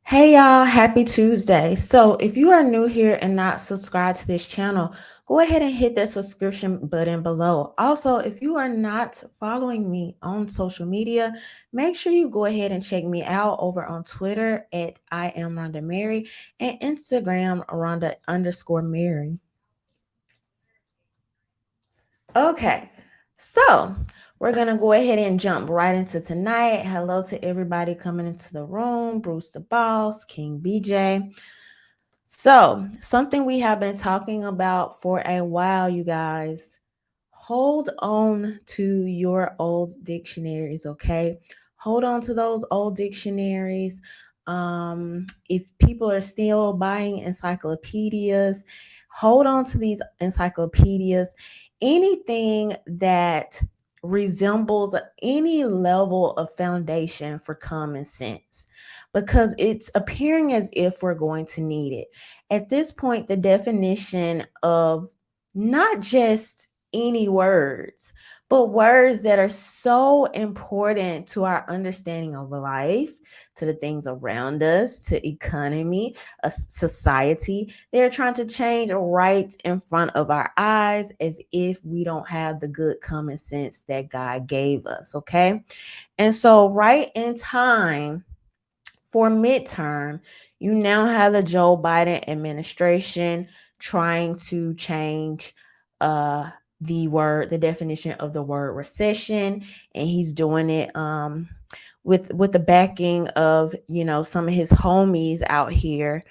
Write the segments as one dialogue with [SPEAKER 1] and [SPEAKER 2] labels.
[SPEAKER 1] Hey y'all, happy Tuesday. So, if you are new here and not subscribed to this channel, go ahead and hit that subscription button below. Also, if you are not following me on social media, make sure you go ahead and check me out over on Twitter at I am RhondaMary and Instagram Rhonda_Mary. Okay, so we're gonna go ahead and jump right into tonight. Hello to everybody coming into the room, Bruce the Boss, King BJ. So, something we have been talking about for a while, you guys. Hold on to your old dictionaries, okay? Hold on to those old dictionaries. If people are still buying encyclopedias, hold on to these encyclopedias. Anything that resembles any level of foundation for common sense because it's appearing as if we're going to need it. At this point, the definition of not just any words, but words that are so important to our understanding of life, to the things around us, to economy, a society. They're trying to change right in front of our eyes as if we don't have the good common sense that God gave us, okay? And so, right in time, for midterm, you now have the Joe Biden administration trying to change the definition of the word recession, and he's doing it with the backing of some of his homies out here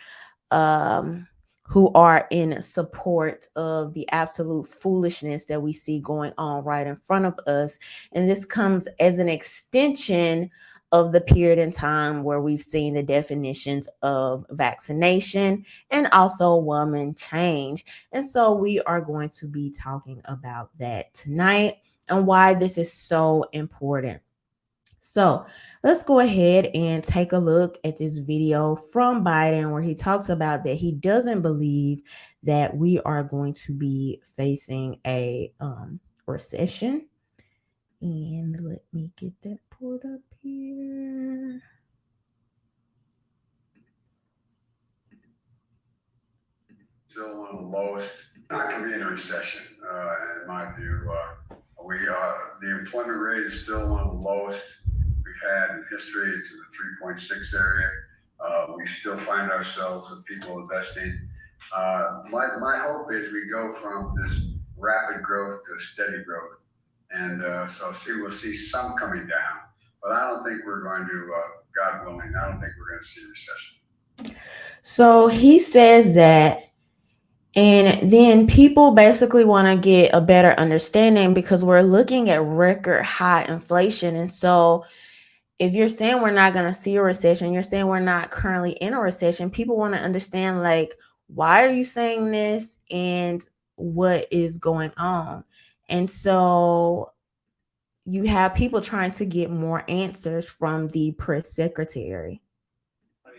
[SPEAKER 1] um who are in support of the absolute foolishness that we see going on right in front of us. And this comes as an extension of the period in time where we've seen the definitions of vaccination and also woman change. And so we are going to be talking about that tonight and why this is so important. So let's go ahead and take a look at this video from Biden where he talks about that he doesn't believe that we are going to be facing a recession. And let me get that pulled up here.
[SPEAKER 2] Still one of the lowest. Not going to be in a recession, in my view. The employment rate is still one of the lowest we've had in history. It's in the 3.6 area. We still find ourselves with people investing. My hope is we go from this rapid growth to steady growth, and we'll see some coming down. But I don't think we're going to, God willing, I don't think we're going to see a recession.
[SPEAKER 1] So he says that. And then people basically want to get a better understanding because we're looking at record high inflation. And so if you're saying we're not going to see a recession, you're saying we're not currently in a recession, people want to understand, like, why are you saying this and what is going on? And so you have people trying to get more answers from the press secretary.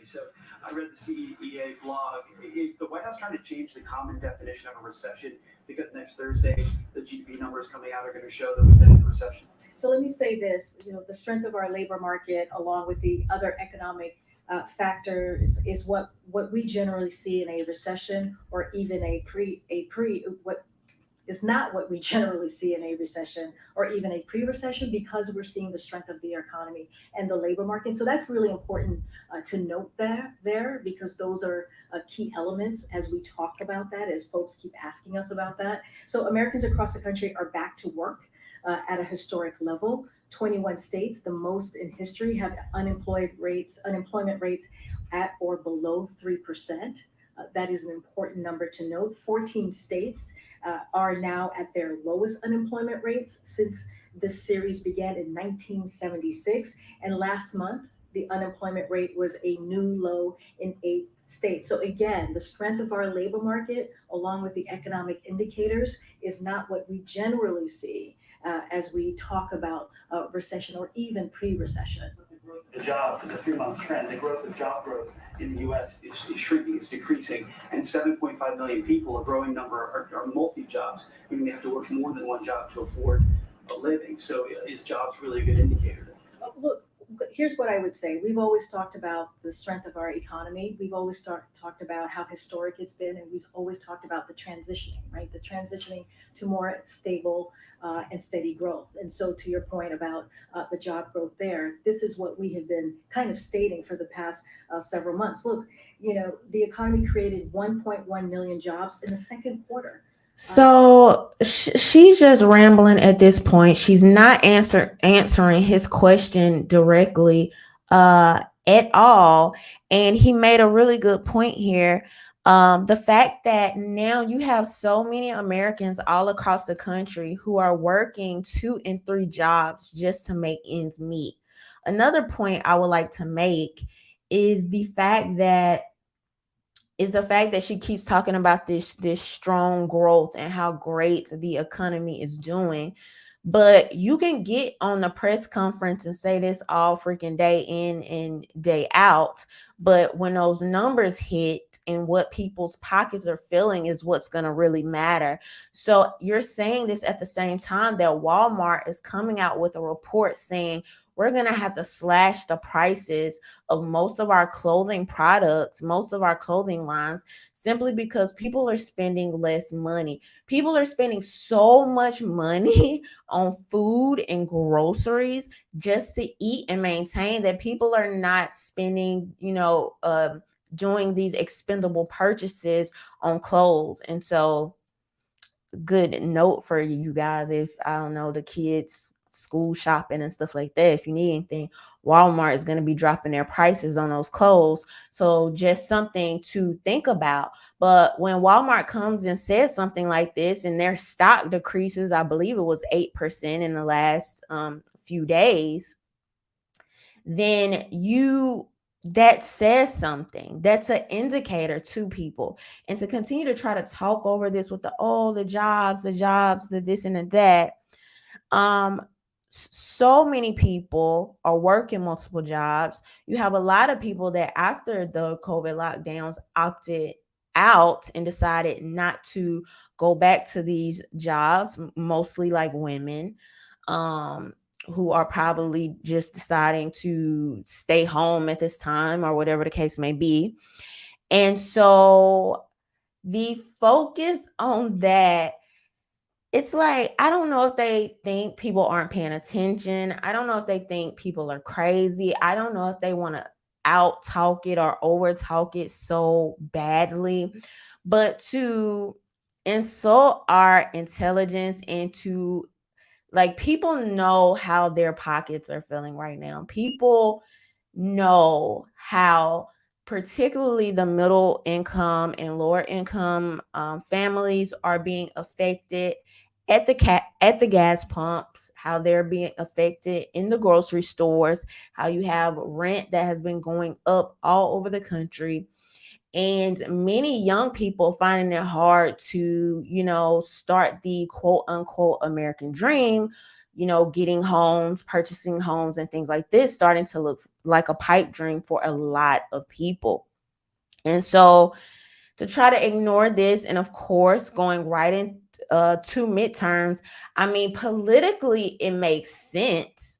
[SPEAKER 3] So I read the CEA blog. Is the White House trying to change the common definition of a recession? Because next Thursday, the GDP numbers coming out are going to show that we've been in a recession.
[SPEAKER 4] So let me say this, the strength of our labor market, along with the other economic factors, is what we generally see in a recession, or even what is not what we generally see in a recession or even a pre-recession, because we're seeing the strength of the economy and the labor market. So that's really important to note there, because those are key elements as we talk about that, as folks keep asking us about that. So Americans across the country are back to work at a historic level. 21 states, the most in history, have unemployment rates at or below 3%. That is an important number to note. 14 states are now at their lowest unemployment rates since this series began in 1976. And last month, the unemployment rate was a new low in 8 states. So again, the strength of our labor market, along with the economic indicators, is not what we generally see as we talk about recession or even pre-recession.
[SPEAKER 3] The job for the 3 month trend, the growth of job growth in the U.S. is shrinking, it's decreasing, and 7.5 million people, a growing number, are multi-jobs, meaning they have to work more than one job to afford a living. So is jobs really a good indicator?
[SPEAKER 4] Look, here's what I would say. We've always talked about the strength of our economy. We've always talked about how historic it's been, and we've always talked about the transitioning, right? The transitioning to more stable and steady growth. And so, to your point about the job growth there, this is what we have been kind of stating for the past several months. Look, the economy created 1.1 million jobs in the second quarter.
[SPEAKER 1] So she's just rambling at this point. She's not answering his question directly at all. And he made a really good point here. The fact that now you have so many Americans all across the country who are working 2 and 3 jobs just to make ends meet. Another point I would like to make is the fact that she keeps talking about this strong growth and how great the economy is doing. But you can get on the press conference and say this all freaking day in and day out. But when those numbers hit and what people's pockets are feeling is what's going to really matter. So you're saying this at the same time that Walmart is coming out with a report saying we're going to have to slash the prices of most of our clothing products, most of our clothing lines, simply because people are spending less money. People are spending so much money on food and groceries just to eat and maintain that people are not spending, doing these expendable purchases on clothes. And so, good note for you guys, if I don't know, the kids school shopping and stuff like that, if you need anything, Walmart is going to be dropping their prices on those clothes. So just something to think about. But when Walmart comes and says something like this and their stock decreases, I believe it was 8% in the last few days, then that says something. That's an indicator to people. And to continue to try to talk over this with the jobs, the this and the that. So many people are working multiple jobs. You have a lot of people that after the COVID lockdowns opted out and decided not to go back to these jobs, mostly like women. Who are probably just deciding to stay home at this time or whatever the case may be. And so the focus on that, it's like, I don't know if they think people aren't paying attention. I don't know if they think people are crazy. I don't know if they want to out talk it or over talk it so badly, but to insult our intelligence and to, like, people know how their pockets are feeling right now. People know how particularly the middle income and lower income families are being affected at the gas pumps, how they're being affected in the grocery stores, how you have rent that has been going up all over the country. And many young people finding it hard to, start the quote unquote American dream, getting homes, purchasing homes and things like this, starting to look like a pipe dream for a lot of people. And so to try to ignore this, and of course, going right into midterms, I mean, politically, it makes sense.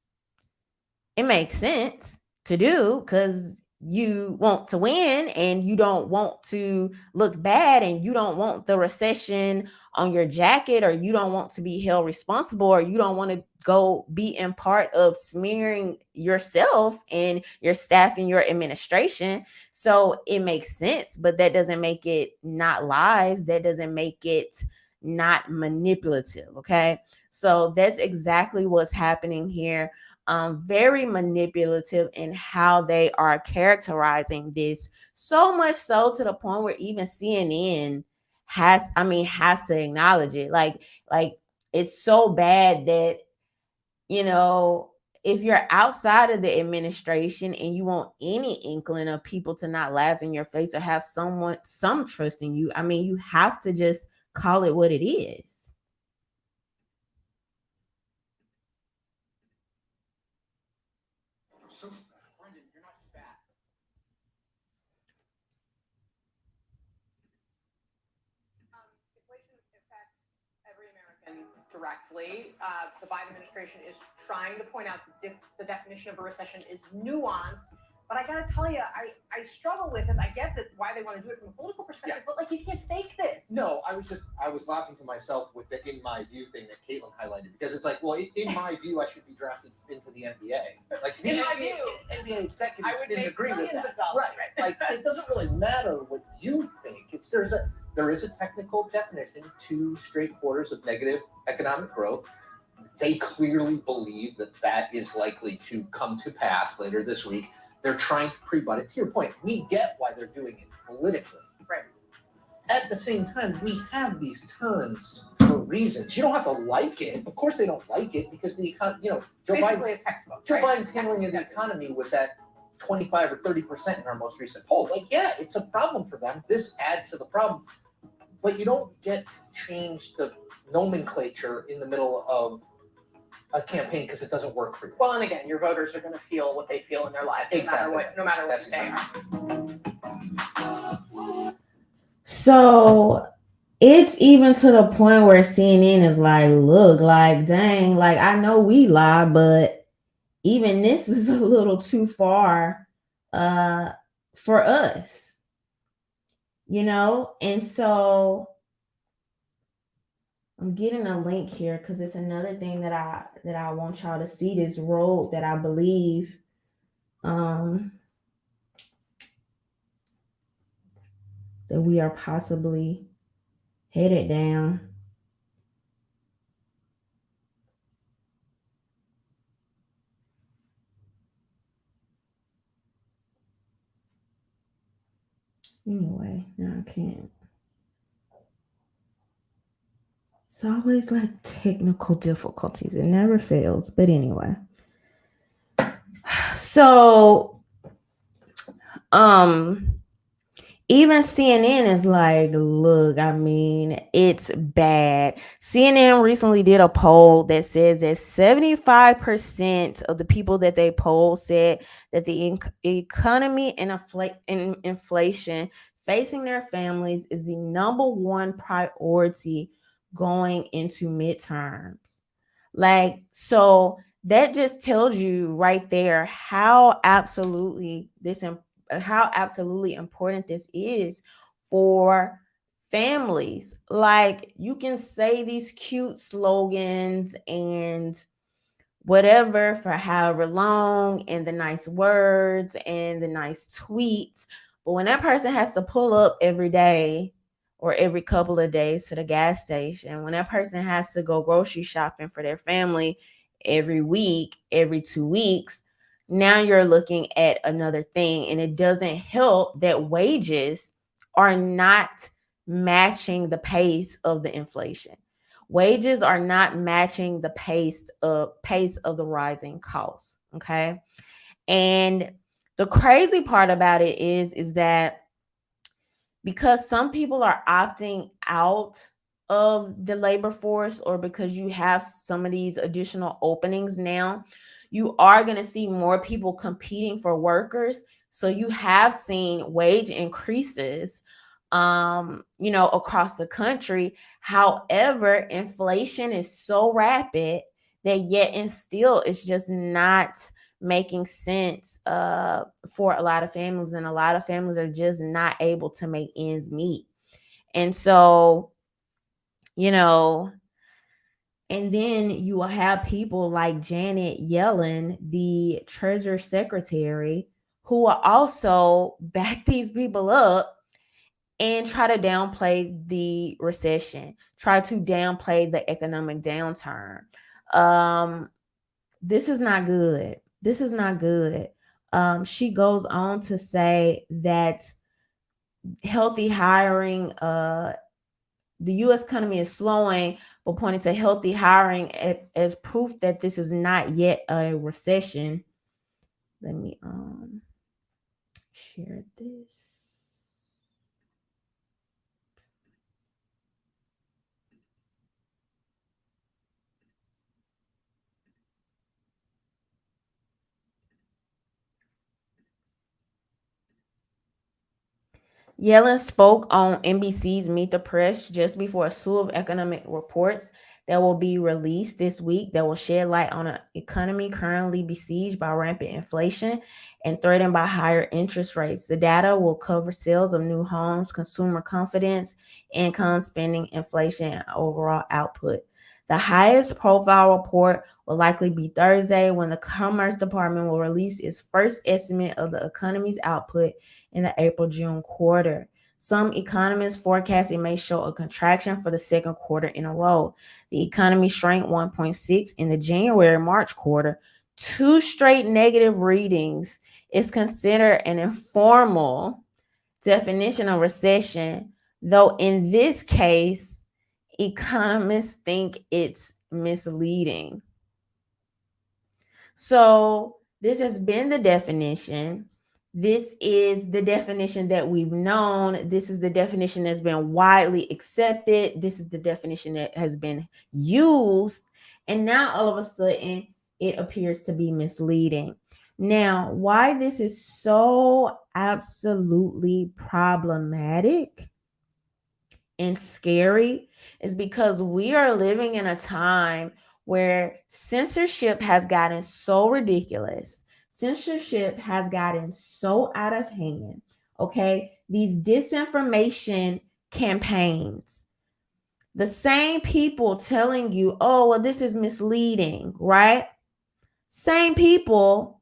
[SPEAKER 1] It makes sense to do because you want to win and you don't want to look bad and you don't want the recession on your jacket, or you don't want to be held responsible, or you don't want to go be in part of smearing yourself and your staff and your administration. So it makes sense, but that doesn't make it not lies. That doesn't make it not manipulative. Okay. So that's exactly what's happening here. Very manipulative in how they are characterizing this, so much so to the point where even CNN has to acknowledge it. Like it's so bad that, if you're outside of the administration and you want any inkling of people to not laugh in your face or have some trust in you, I mean, you have to just call it what it is.
[SPEAKER 3] So, Brendan, you're not fat.
[SPEAKER 5] Inflation affects every American. directly. The Biden administration is trying to point out the definition of a recession is nuanced. But I gotta tell you, I struggle with this. I get that why they want to do it from a political perspective, but like you can't fake this.
[SPEAKER 6] No, I was laughing to myself with the "in my view" thing that Caitlin highlighted, because it's like, well, in my view, I should be drafted into the NBA. Like
[SPEAKER 5] in my view,
[SPEAKER 6] NBA executives
[SPEAKER 5] I would
[SPEAKER 6] didn't
[SPEAKER 5] make
[SPEAKER 6] agree with
[SPEAKER 5] millions
[SPEAKER 6] that.
[SPEAKER 5] of dollars.
[SPEAKER 6] Right. Like it doesn't really matter what you think. There is a technical definition, 2 straight quarters of negative economic growth. They clearly believe that is likely to come to pass later this week. They're trying to pre-butt it. To your point, we get why they're doing it politically.
[SPEAKER 5] Right.
[SPEAKER 6] At the same time, we have these terms for reasons. You don't have to like it. Of course, they don't like it because Joe Biden's handling of the economy was at 25 or 30% in our most recent poll. Like, yeah, it's a problem for them. This adds to the problem, but you don't get to change the nomenclature in the middle of a campaign because it doesn't work for you.
[SPEAKER 5] Well, and again, your voters are going to feel what they feel in their lives, no matter what they are.
[SPEAKER 1] So it's even to the point where CNN is like, look, like, dang, like I know we lie, but even this is a little too far for us, and so I'm getting a link here because it's another thing that I want y'all to see, this road that I believe that we are possibly headed down. Anyway, no, I can't. It's always like technical difficulties. It never fails. But anyway. So, even CNN is like, look, I mean, it's bad. CNN recently did a poll that says that 75% of the people that they polled said that the economy and inflation facing their families is the number one priority going into midterms. Like, so that just tells you right there how absolutely important this is for families. Like, you can say these cute slogans and whatever for however long, and the nice words and the nice tweets, but when that person has to pull up every day or every couple of days to the gas station, when that person has to go grocery shopping for their family every week, every 2 weeks, now you're looking at another thing. And it doesn't help that wages are not matching the pace of the inflation. Wages are not matching the pace of the rising costs. Okay. And the crazy part about it is that because some people are opting out of the labor force, or because you have some of these additional openings now, you are going to see more people competing for workers. So you have seen wage increases, across the country. However, inflation is so rapid that yet and still it's just not making sense for a lot of families, and a lot of families are just not able to make ends meet. And so, and then you will have people like Janet Yellen, the Treasury Secretary, who will also back these people up and try to downplay the recession, try to downplay the economic downturn. This is not good. This is not good. She goes on to say that healthy hiring, the U.S. economy is slowing, but pointing to healthy hiring as proof that this is not yet a recession. Let me share this. Yellen spoke on NBC's Meet the Press just before a slew of economic reports that will be released this week that will shed light on an economy currently besieged by rampant inflation and threatened by higher interest rates. The data will cover sales of new homes, consumer confidence, income, spending, inflation, and overall output. The highest profile report will likely be Thursday when the Commerce Department will release its first estimate of the economy's output in the April-June quarter. Some economists forecast it may show a contraction for the second quarter in a row. The economy shrank 1.6 in the January-March quarter. 2 straight negative readings is considered an informal definition of recession, though in this case, economists think it's misleading. So this has been the definition. This is the definition that we've known. This is the definition that's been widely accepted. This is the definition that has been used. And now all of a sudden, it appears to be misleading. Now, why this is so absolutely problematic and scary is because we are living in a time where censorship has gotten so ridiculous. Censorship has gotten so out of hand. Okay. These disinformation campaigns, the same people telling you, oh, well, this is misleading, right? Same people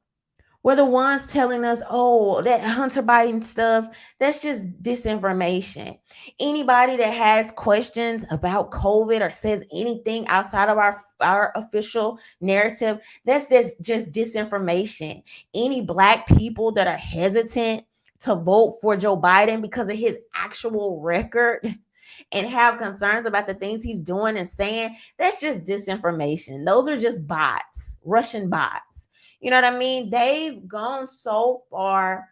[SPEAKER 1] were the ones telling us, oh, that Hunter Biden stuff, that's just disinformation. Anybody that has questions about COVID or says anything outside of our official narrative, that's just disinformation. Any Black people that are hesitant to vote for Joe Biden because of his actual record and have concerns about the things he's doing and saying, that's just disinformation. Those are just bots, Russian bots. You know what I mean? They've gone so far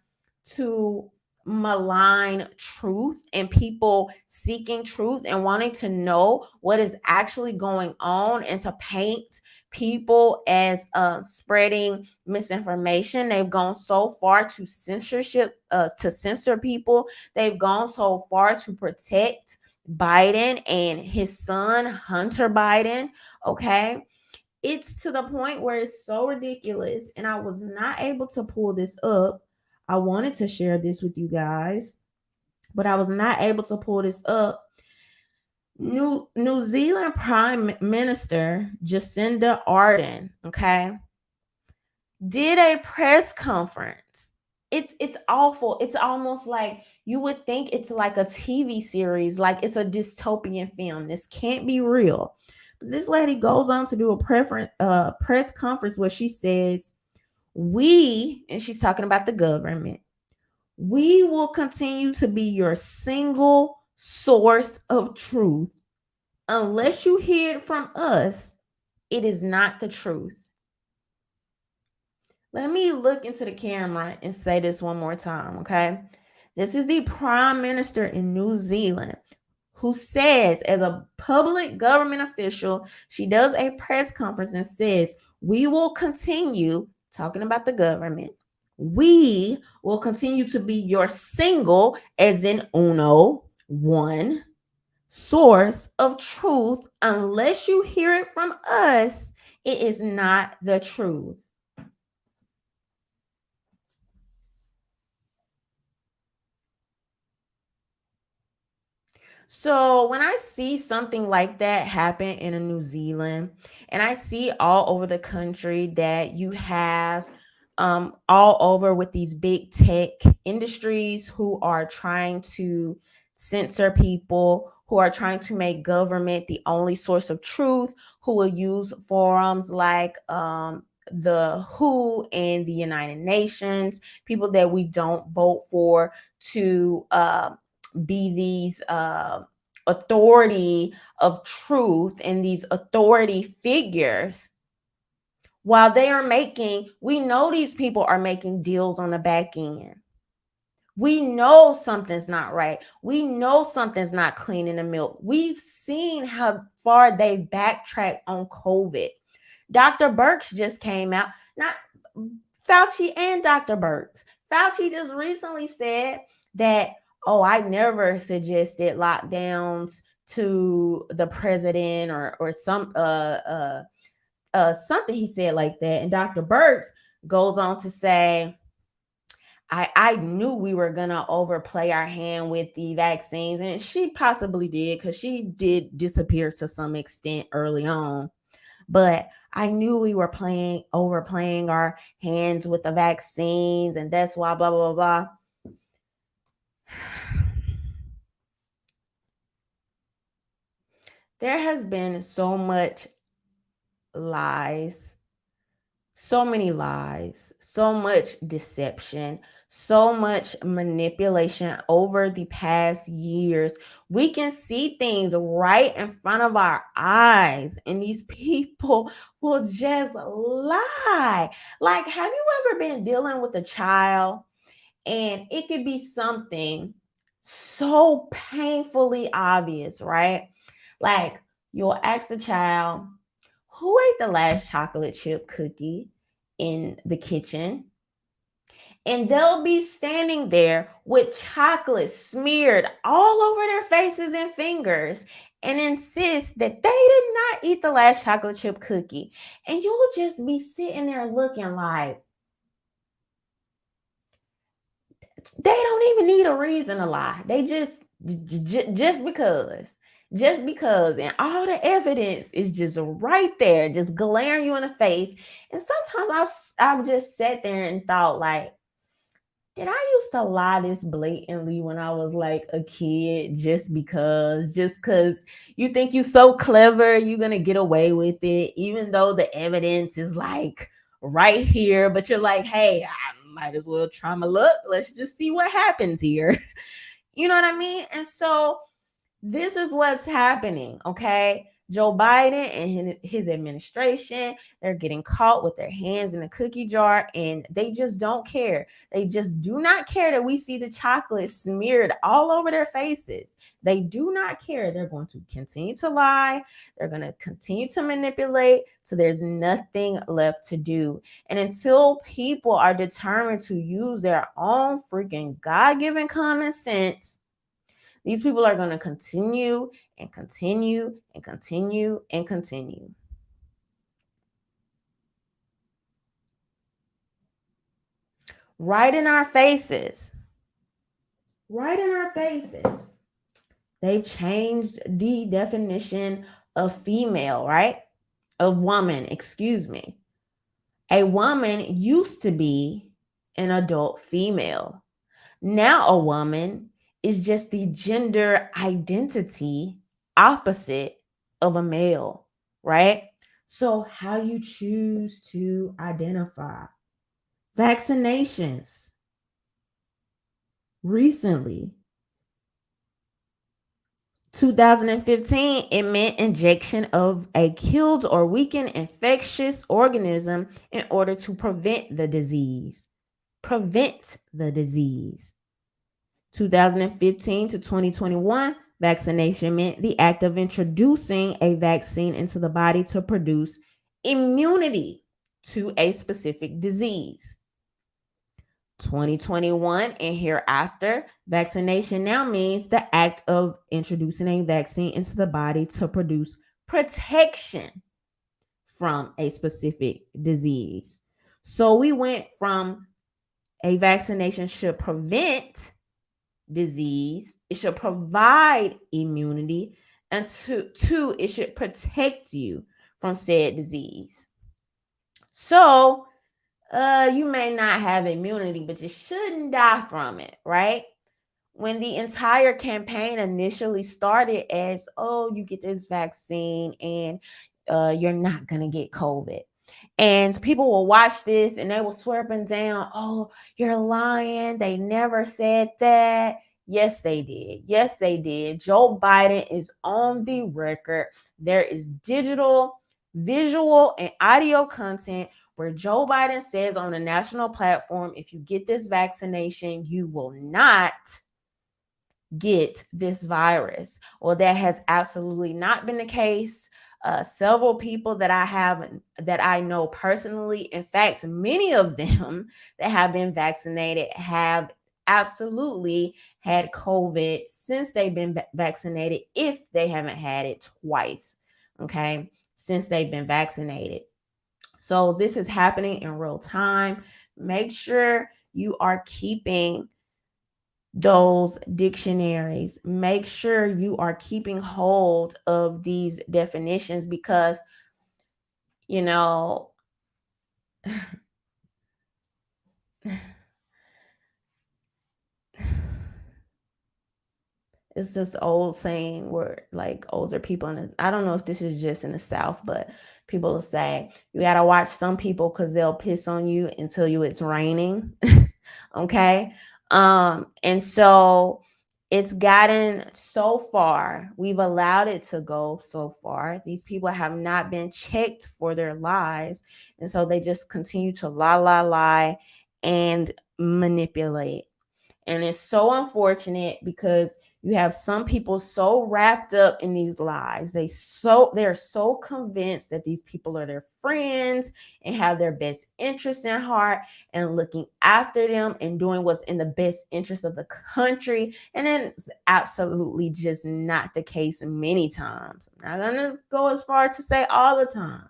[SPEAKER 1] to malign truth and people seeking truth and wanting to know what is actually going on and to paint people as spreading misinformation. They've gone so far to censorship, to censor people. They've gone so far to protect Biden and his son, Hunter Biden. Okay. It's to the point where it's so ridiculous. And I was not able to pull this up. I wanted to share this with you guys, but I was not able to pull this up. New Zealand Prime Minister Jacinda Ardern, okay, did a press conference. It's awful. It's almost like you would think it's like a TV series, like it's a dystopian film. This can't be real. This lady goes on to do a press conference where she says, and she's talking about the government, we will continue to be your single source of truth. Unless you hear it from us, it is not the truth. Let me look into the camera and say this one more time, okay? This is the Prime Minister in New Zealand, who says, as a public government official, she does a press conference and says, we will continue, talking about the government, we will continue to be your single, as in uno, one, source of truth. Unless you hear it from us, it is not the truth. So when I see something like that happen in New Zealand, and I see all over the country that you have all over with these big tech industries who are trying to censor people, who are trying to make government the only source of truth, who will use forums like the WHO and the United Nations, people that we don't vote for, to be these authority of truth and these authority figures, while they are we know these people are making deals on the back end. We know something's not right. We know something's not clean in the milk. We've seen how far they backtracked on COVID. Dr. Birx just came out, not Fauci and Dr. Birx. Fauci just recently said that, oh, I never suggested lockdowns to the president or some something he said like that. And Dr. Birx goes on to say, I knew we were gonna overplay our hand with the vaccines, and she possibly did, because she did disappear to some extent early on. But I knew we were overplaying our hands with the vaccines, and that's why blah blah blah blah. There has been so much lies, so many lies, so much deception, so much manipulation over the past years. We can see things right in front of our eyes, and these people will just lie. Like, have you ever been dealing with a child and it could be something so painfully obvious, right? Like, you'll ask the child, who ate the last chocolate chip cookie in the kitchen? And they'll be standing there with chocolate smeared all over their faces and fingers and insist that they did not eat the last chocolate chip cookie. And you'll just be sitting there looking like, they don't even need a reason to lie. They just because. Just because, and all the evidence is just right there, just glaring you in the face. And sometimes I've just sat there and thought, like, did I used to lie this blatantly when I was like a kid, just because you think you're so clever, you're gonna get away with it, even though the evidence is like right here, but you're like, hey, I might as well try my luck. Let's just see what happens here. You know what I mean? And so this is what's happening, okay? Joe Biden and his administration, they're getting caught with their hands in a cookie jar, and they just don't care. They just do not care that we see the chocolate smeared all over their faces. They do not care. They're going to continue to lie. They're going to continue to manipulate, so there's nothing left to do. And until people are determined to use their own freaking God-given common sense, these people are going to continue and continue and continue and continue. Right in our faces. Right in our faces. They've changed the definition of female, right? Of woman, excuse me. A woman used to be an adult female. Now a woman is just the gender identity opposite of a male, right? So how you choose to identify. Vaccinations. Recently, 2015, it meant injection of a killed or weakened infectious organism in order to prevent the disease. Prevent the disease. 2015 to 2021, vaccination meant the act of introducing a vaccine into the body to produce immunity to a specific disease. 2021 and hereafter, vaccination now means the act of introducing a vaccine into the body to produce protection from a specific disease. So we went from a vaccination should prevent disease, it should provide immunity, and two, it should protect you from said disease. So you may not have immunity, but you shouldn't die from it, right? When the entire campaign initially started as, oh, you get this vaccine and you're not going to get COVID. And people will watch this and they will swear up and down, oh, you're lying. They never said that. Yes, they did. Yes, they did. Joe Biden is on the record. There is digital, visual, and audio content where Joe Biden says on a national platform, if you get this vaccination, you will not get this virus. Well, that has absolutely not been the case. Several people that I know personally, in fact, many of them that have been vaccinated have absolutely had COVID since they've been vaccinated, if they haven't had it twice, okay, since they've been vaccinated. So this is happening in real time. Make sure you are keeping those dictionaries. Make sure you are keeping hold of these definitions, because, you know, it's this old saying where, like, older people, I don't know if this is just in the South, but people will say, you got to watch some people because they'll piss on you and tell you it's raining. Okay. And so it's gotten so far. We've allowed it to go so far. These people have not been checked for their lies. And so they just continue to lie, and manipulate. And it's so unfortunate, because you have some people so wrapped up in these lies. They're so convinced that these people are their friends and have their best interests in heart and looking after them and doing what's in the best interest of the country. And then it's absolutely just not the case many times. I'm not going to go as far to say all the time,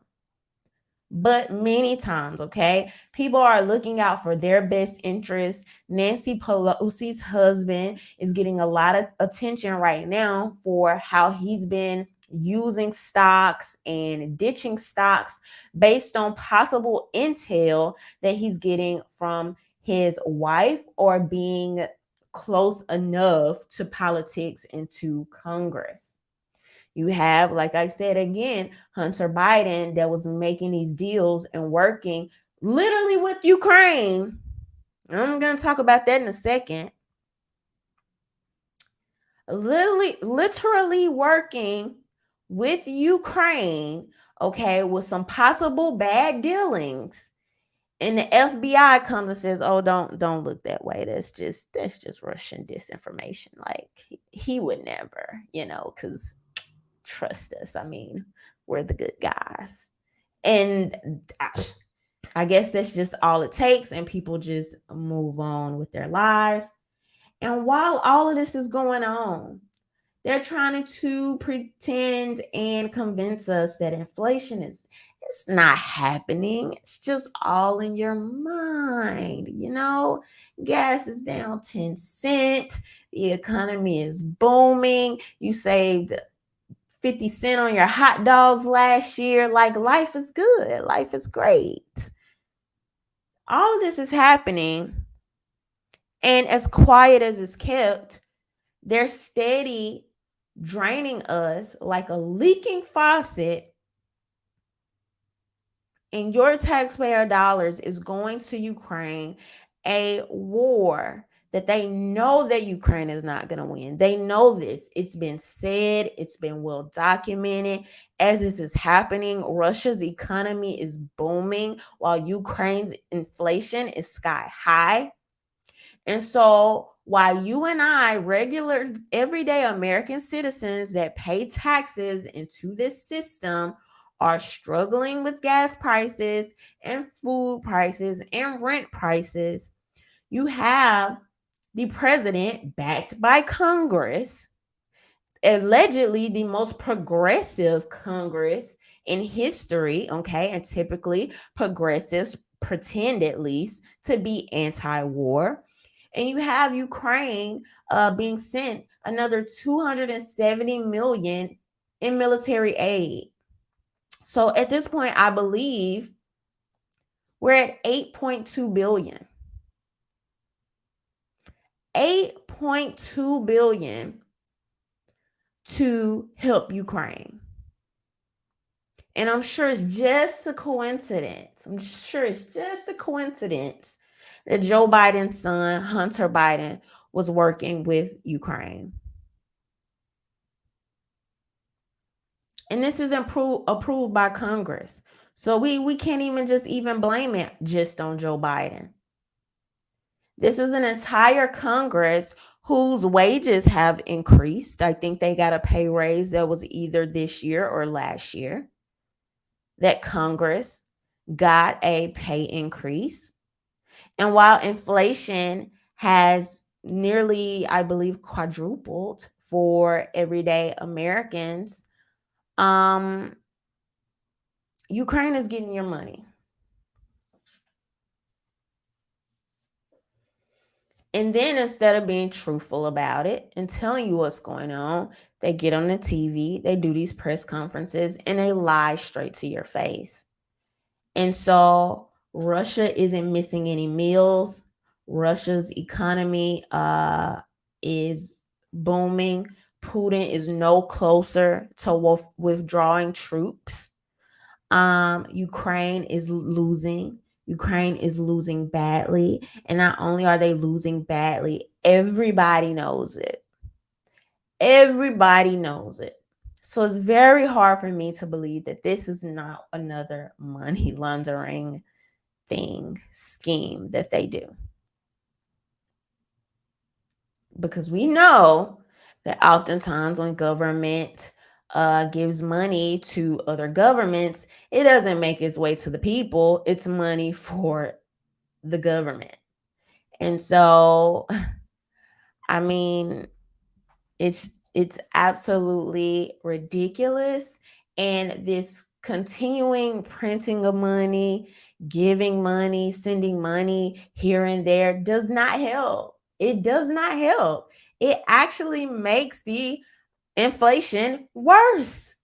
[SPEAKER 1] but many times, okay? People are looking out for their best interests. Nancy Pelosi's husband is getting a lot of attention right now for how he's been using stocks and ditching stocks based on possible intel that he's getting from his wife, or being close enough to politics and to Congress. You have, like I said again, Hunter Biden, that was making these deals and working literally with Ukraine. I'm going to talk about that in a second. Literally working with Ukraine, okay, with some possible bad dealings. And the FBI comes and says, "Oh, don't look that way. That's just Russian disinformation. Like, he would never, because trust us. I mean, we're the good guys." And I guess that's just all it takes, and people just move on with their lives. And while all of this is going on, they're trying to pretend and convince us that inflation it's not happening. It's just all in your mind. Gas is down 10 cents. The economy is booming. You saved 50 cents on your hot dogs last year. Like, life is good. Life is great. All of this is happening. And as quiet as it's kept, they're steady draining us like a leaking faucet. And your taxpayer dollars is going to Ukraine, a war that they know that Ukraine is not going to win. They know this. It's been said. It's been well documented. As this is happening, Russia's economy is booming while Ukraine's inflation is sky high. And so while you and I, regular, everyday American citizens that pay taxes into this system, are struggling with gas prices and food prices and rent prices, you have the president, backed by Congress, allegedly the most progressive Congress in history, okay? And typically progressives pretend, at least, to be anti-war. And you have Ukraine being sent another $270 million in military aid. So at this point, I believe we're at $8.2 billion. $8.2 billion to help Ukraine. And I'm sure it's just a coincidence. That Joe Biden's son, Hunter Biden, was working with Ukraine. And this is approved by Congress. So we can't even blame it just on Joe Biden. This is an entire Congress whose wages have increased. I think they got a pay raise that was either this year or last year. That Congress got a pay increase. And while inflation has nearly, I believe, quadrupled for everyday Americans. Ukraine is getting your money. And then instead of being truthful about it and telling you what's going on, they get on the TV, they do these press conferences, and they lie straight to your face. And so Russia isn't missing any meals. Russia's economy is booming. Putin is no closer to withdrawing troops. Ukraine is losing. Ukraine is losing badly. And not only are they losing badly, everybody knows it. Everybody knows it. So it's very hard for me to believe that this is not another money laundering scheme that they do. Because we know that oftentimes when government gives money to other governments, it doesn't make its way to the people. It's money for the government. And so, I mean, it's absolutely ridiculous. And this continuing printing of money, giving money, sending money here and there does not help. It does not help. It actually makes the inflation worse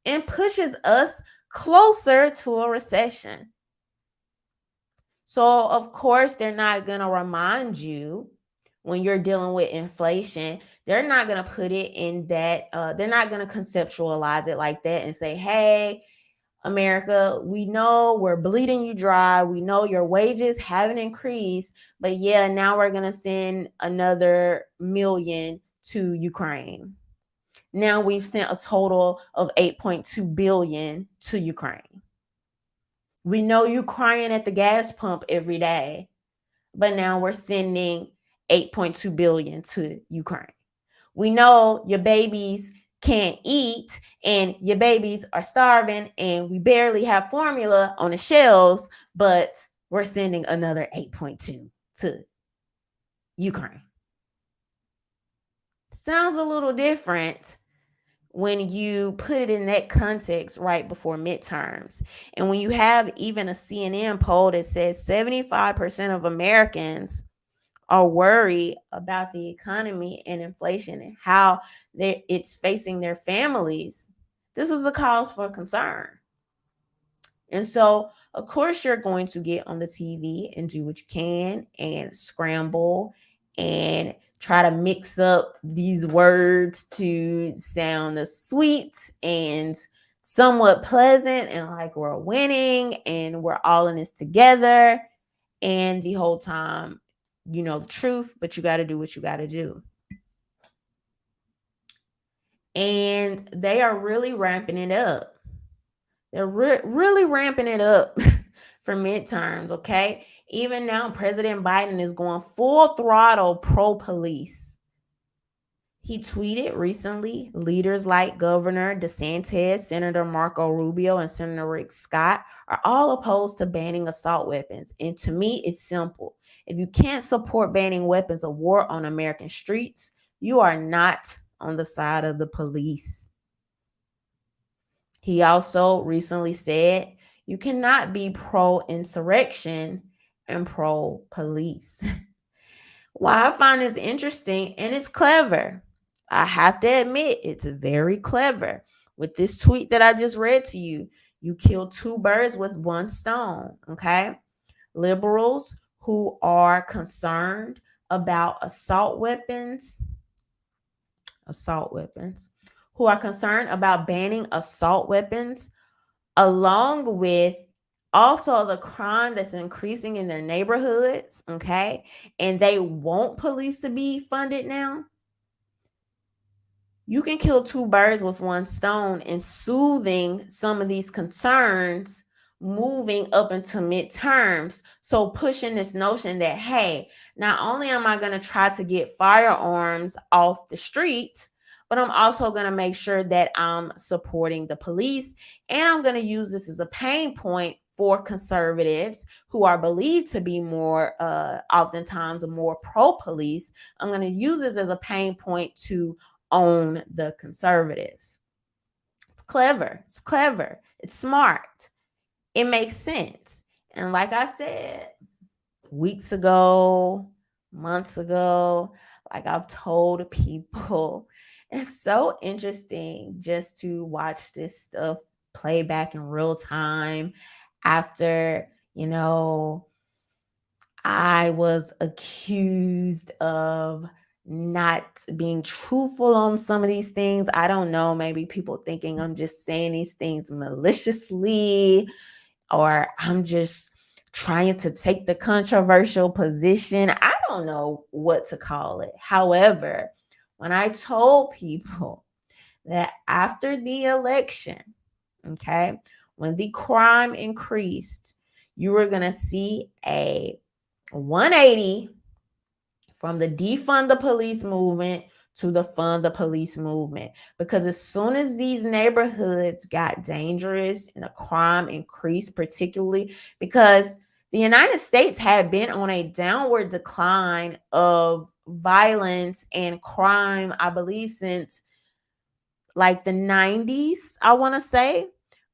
[SPEAKER 1] and pushes us closer to a recession. So, of course, they're not going to remind you when you're dealing with inflation. They're not going to put it in that, they're not going to conceptualize it like that and say, hey, America, we know we're bleeding you dry. We know your wages haven't increased, but yeah, now we're going to send another million to Ukraine. Now we've sent a total of 8.2 billion to Ukraine. We know you're crying at the gas pump every day, but now we're sending 8.2 billion to Ukraine. We know your babies can't eat and your babies are starving and we barely have formula on the shelves, but we're sending another 8.2 to Ukraine. Sounds a little different when you put it in that context right before midterms. And when you have even a CNN poll that says 75% of Americans are worried about the economy and inflation and how it's facing their families, this is a cause for concern. And so, of course, you're going to get on the TV and do what you can and scramble and try to mix up these words to sound sweet and somewhat pleasant and like we're winning and we're all in this together. And the whole time, you know the truth, but you got to do what you got to do. And they are really ramping it up. They're really ramping it up for midterms, okay? Even now, President Biden is going full throttle pro-police. He tweeted recently, leaders like Governor DeSantis, Senator Marco Rubio, and Senator Rick Scott are all opposed to banning assault weapons. And to me, it's simple. If you can't support banning weapons of war on American streets, you are not on the side of the police. He also recently said you cannot be pro-insurrection and pro-police. Why I find this interesting, and it's clever. I have to admit, it's very clever. With this tweet that I just read to you, you kill two birds with one stone, okay? Liberals who are concerned about assault weapons, who are concerned about banning assault weapons, along with also the crime that's increasing in their neighborhoods, okay? And they want police to be funded now. You can kill two birds with one stone in soothing some of these concerns moving up into midterms. So pushing this notion that, hey, not only am I going to try to get firearms off the streets, but I'm also going to make sure that I'm supporting the police, and I'm going to use this as a pain point for conservatives who are believed to be more, oftentimes more pro-police. I'm going to use this as a pain point to own the conservatives. It's clever. It's clever. It's smart. It makes sense. And like I said, weeks ago, months ago, like I've told people, it's so interesting just to watch this stuff play back in real time after, I was accused of not being truthful on some of these things. I don't know, maybe people thinking I'm just saying these things maliciously, or I'm just trying to take the controversial position. I don't know what to call it. However, when I told people that after the election, okay, when the crime increased, you were going to see a 180 from the defund the police movement to the fund the police movement. Because as soon as these neighborhoods got dangerous and the crime increased, particularly because the United States had been on a downward decline of violence and crime, I believe, since like the 90s, I want to say,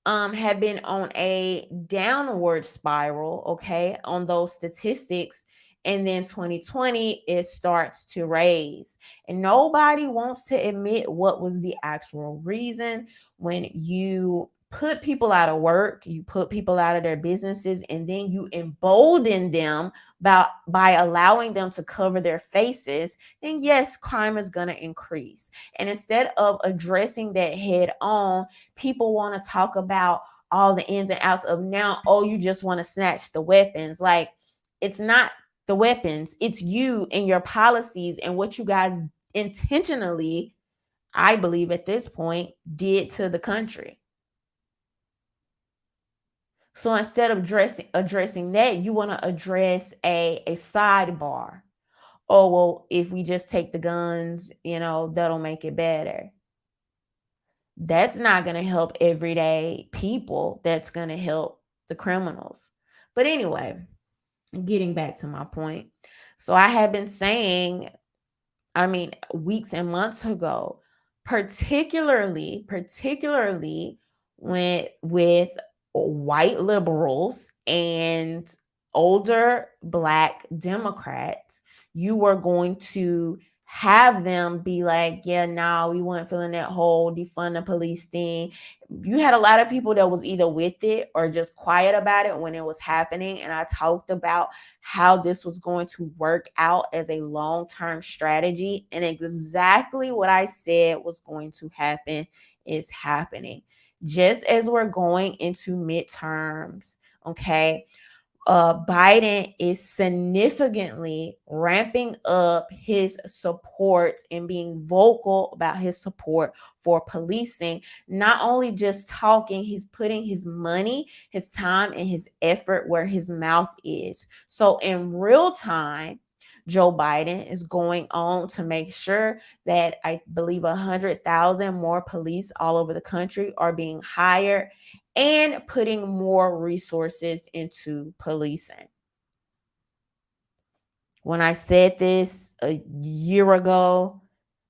[SPEAKER 1] had been on a downward spiral, okay, on those statistics. And then 2020, it starts to raise. And nobody wants to admit what was the actual reason. When you put people out of work, you put people out of their businesses, and then you embolden them by allowing them to cover their faces, then yes, crime is going to increase. And instead of addressing that head on, people want to talk about all the ins and outs of now, oh, you just want to snatch the weapons. Like, it's not the weapons, it's you and your policies and what you guys intentionally, I believe at this point, did to the country. So instead of addressing that, you want to address a sidebar. Oh, well, if we just take the guns, that'll make it better. That's not going to help everyday people. That's going to help the criminals. But anyway, getting back to my point. So I have been saying, weeks and months ago, particularly with white liberals and older Black Democrats, you were going to have them be like, yeah, no, we weren't feeling that whole defund the police thing. You had a lot of people that was either with it or just quiet about it when it was happening. And I talked about how this was going to work out as a long-term strategy. And exactly what I said was going to happen is happening. Just as we're going into midterms, okay, Biden is significantly ramping up his support and being vocal about his support for policing. Not only just talking, he's putting his money, his time, and his effort where his mouth is. So in real time, Joe Biden is going on to make sure that I believe 100,000 more police all over the country are being hired and putting more resources into policing. When I said this a year ago,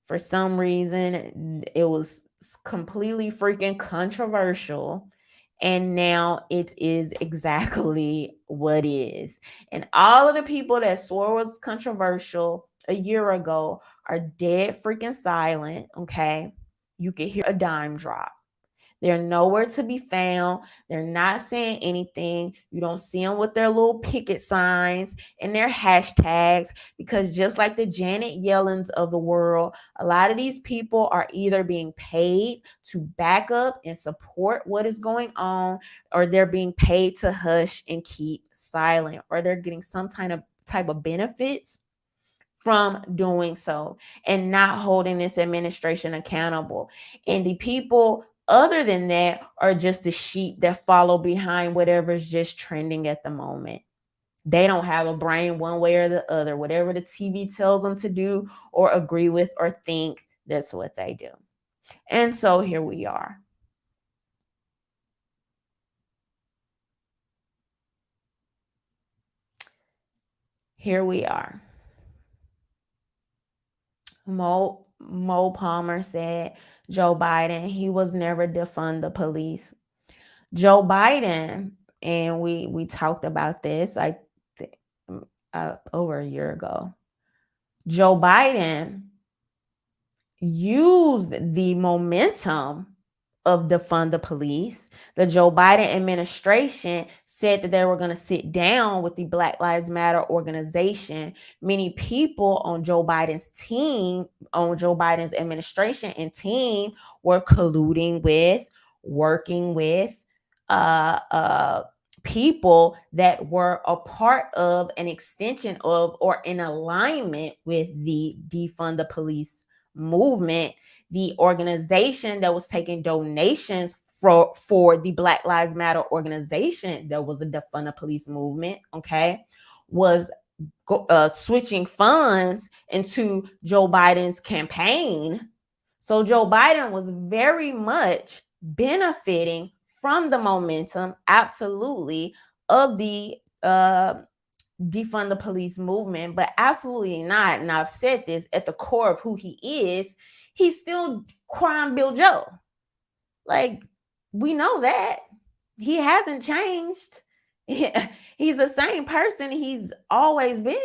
[SPEAKER 1] for some reason, it was completely freaking controversial. And now it is exactly what is. And all of the people that swore it was controversial a year ago are dead freaking silent, okay? You can hear a dime drop. They're nowhere to be found. They're not saying anything. You don't see them with their little picket signs and their hashtags, because just like the Janet Yellens of the world, a lot of these people are either being paid to back up and support what is going on, or they're being paid to hush and keep silent, or they're getting some type of benefits from doing so and not holding this administration accountable. And the people other than that are just the sheep that follow behind whatever's just trending at the moment. They don't have a brain one way or the other. Whatever the TV tells them to do or agree with or think, that's what they do. And so here we are. here we are. Mo Palmer said Joe Biden, he was never defund the police. Joe Biden, and we talked about this over a year ago. Joe Biden used the momentum of defund the police. The Joe Biden administration said that they were going to sit down with the Black Lives Matter organization. Many people on Joe Biden's team, on Joe Biden's administration and team, were colluding with, working with people that were a part of, an extension of, or in alignment with the defund the police movement. The organization that was taking donations for the Black Lives Matter organization, that was a defund the police movement, okay, was switching funds into Joe Biden's campaign. So Joe Biden was very much benefiting from the momentum, absolutely, of the defund the police movement, but absolutely not. And I've said this, at the core of who he is, he's still Crime Bill Joe. Like, we know that. He hasn't changed. He's the same person he's always been.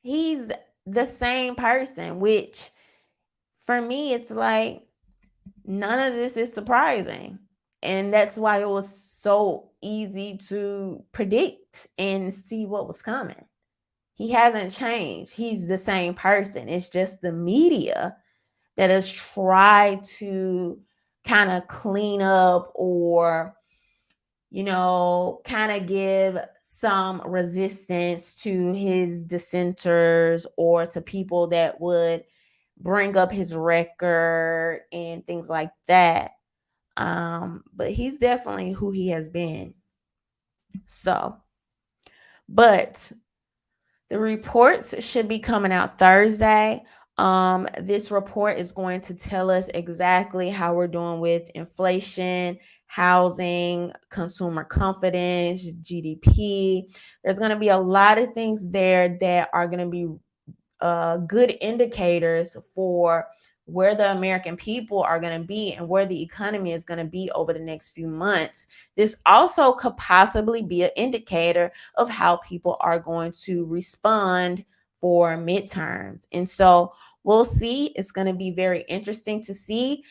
[SPEAKER 1] He's the same person, which for me, it's like, none of this is surprising. And that's why it was so easy to predict and see what was coming. He hasn't changed. He's the same person. It's just the media that has tried to kind of clean up, or, you know, kind of give some resistance to his dissenters or to people that would bring up his record and things like that. But he's definitely who he has been. So, but the reports should be coming out Thursday. This report is going to tell us exactly how we're doing with inflation, housing, consumer confidence, GDP. There's going to be a lot of things there that are going to be good indicators for where the American people are going to be and where the economy is going to be over the next few months. This also could possibly be an indicator of how people are going to respond for midterms. And so we'll see. It's going to be very interesting to see.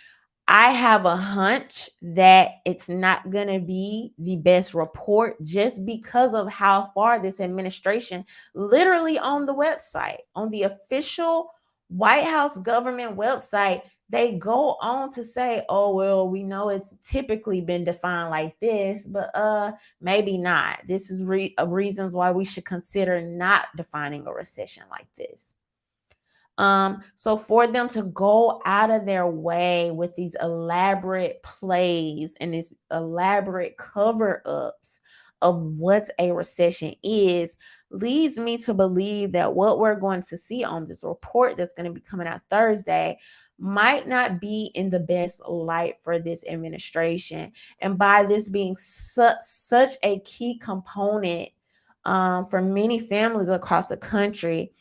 [SPEAKER 1] I have a hunch that it's not going to be the best report, just because of how far this administration, literally on the website, on the official White House government website, they go on to say, oh, well, we know it's typically been defined like this, but maybe not. This is reasons why we should consider not defining a recession like this. So for them to go out of their way with these elaborate plays and these elaborate cover-ups of what a recession is, leads me to believe that what we're going to see on this report that's going to be coming out Thursday might not be in the best light for this administration. And by this being such a key component for many families across the country,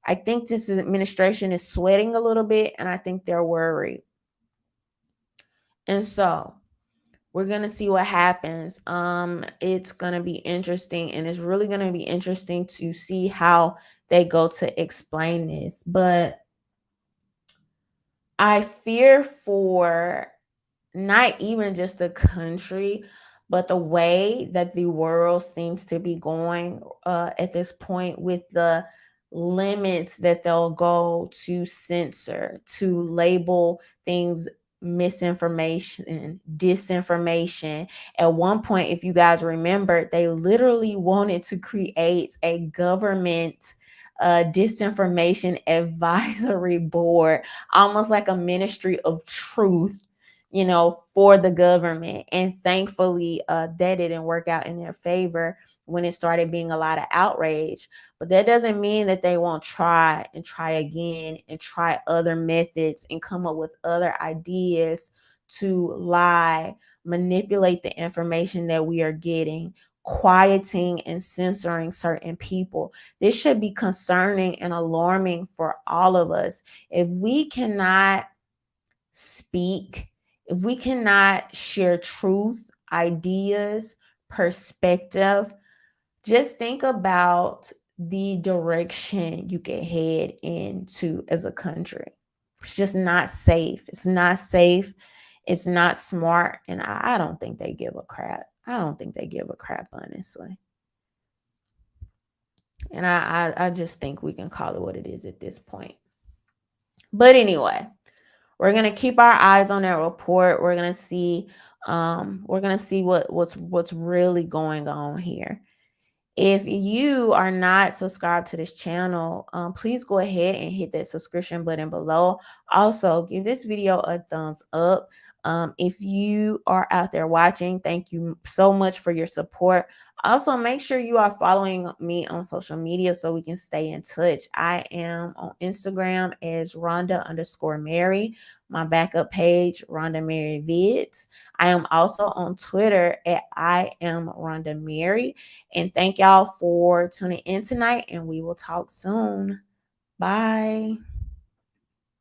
[SPEAKER 1] I think this administration is sweating a little bit, and I think they're worried. And so we're going to see what happens. It's going to be interesting, and it's really going to be interesting to see how they go to explain this. But I fear for not even just the country, but the way that the world seems to be going at this point, with the limits that they'll go to censor, to label things misinformation, disinformation. At one point, if you guys remember, they literally wanted to create a government disinformation advisory board, almost like a ministry of truth, you know, for the government. And thankfully, that didn't work out in their favor when it started being a lot of outrage. But that doesn't mean that they won't try and try again and try other methods and come up with other ideas to lie, manipulate the information that we are getting, quieting and censoring certain people. This should be concerning and alarming for all of us. If we cannot speak, if we cannot share truth, ideas, perspective, just think about the direction you can head into as a country. It's just not safe. It's not safe. It's not smart. And I don't think they give a crap. I don't think they give a crap, honestly. And I just think we can call it what it is at this point. But anyway, we're gonna keep our eyes on that report. We're gonna see what's really going on here. If you are not subscribed to this channel, please go ahead and hit that subscription button below. Also, give this video a thumbs up. If you are out there watching, thank you so much for your support. Also, make sure you are following me on social media so we can stay in touch. I am on Instagram as Rhonda_Mary. My backup page, RhondaMary Vids. I am also on Twitter at I am RhondaMary. And thank y'all for tuning in tonight, and we will talk soon. Bye.